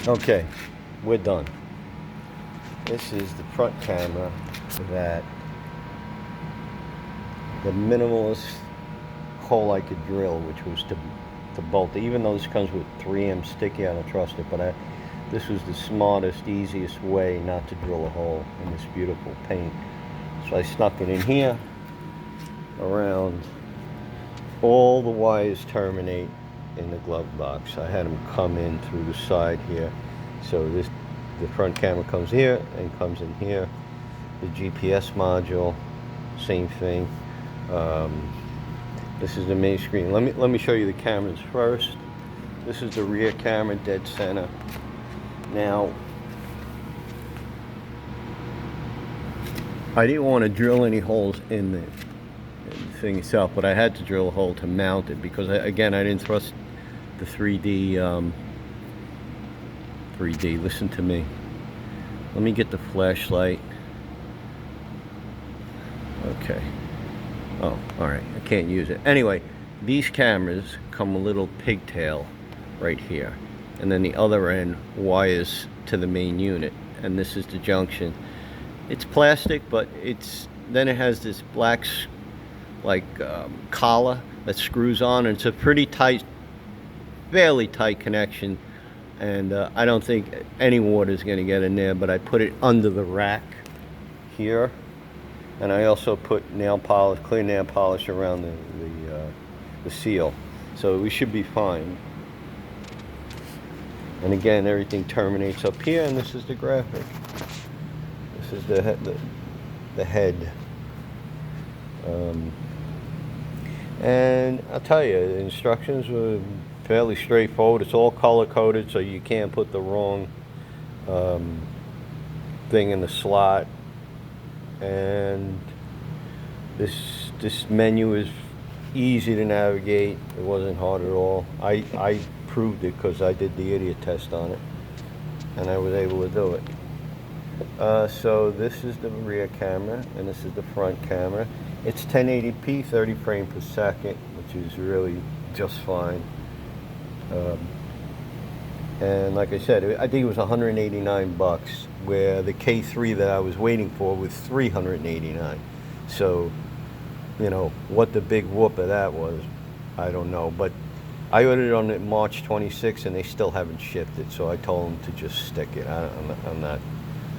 Okay, we're done. This is the front camera that the minimalist hole I could drill, which was to bolt it. Even though this comes with 3M sticky, I don't trust it, but this was the smartest, easiest way not to drill a hole in this beautiful paint. So I snuck it in here. Around all the wires terminate in the glove box. I had them come in through the side here. So the front camera comes here and comes in here. The GPS module, same thing. This is the main screen. Let me show you the cameras first. This is the rear camera, dead center. Now, I didn't want to drill any holes in the thing itself, but I had to drill a hole to mount it because again, I didn't trust the 3D. 3D, listen to me. Let me get the flashlight. Okay. Oh, all right. I can't use it. Anyway, these cameras come a little pigtail right here, and then the other end wires to the main unit, and this is the junction. It's plastic, but then it has this black collar that screws on, and it's a pretty tight, fairly tight connection, and I don't think any water is going to get in there, but I put it under the rack here, and I also put nail polish, clear nail polish around the seal, so we should be fine. And again, everything terminates up here, and this is the graphic. This is the head. And I'll tell you, the instructions were fairly straightforward. It's all color coded, so you can't put the wrong thing in the slot. And this menu is easy to navigate. It wasn't hard at all. I proved it because I did the idiot test on it, and I was able to do it. So this is the rear camera, and this is the front camera. It's 1080p, 30 frames per second, which is really just fine. And like I said, I think it was 189 bucks, where the K3 that I was waiting for was 389. So, you know, what the big whoop of that was, I don't know. But I ordered it on March 26th, and they still haven't shipped it. So I told them to just stick it. I'm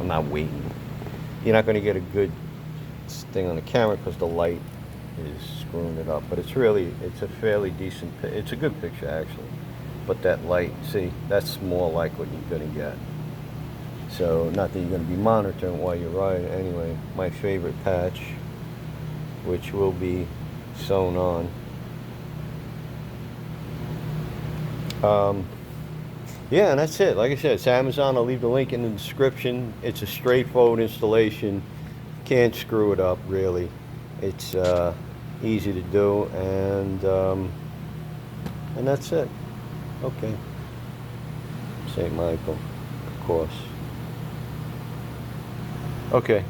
not waiting. You're not going to get a good thing on the camera because the light is screwing it up. But it's a fairly decent, it's a good picture actually. But that light, see, that's more like what you're going to get. So, not that you're going to be monitoring while you're riding. Anyway, my favorite patch, which will be sewn on. Yeah, and that's it. Like I said, it's Amazon. I'll leave the link in the description. It's a straightforward installation. Can't screw it up, really. It's easy to do, and that's it. Okay. St. Michael, of course. Okay.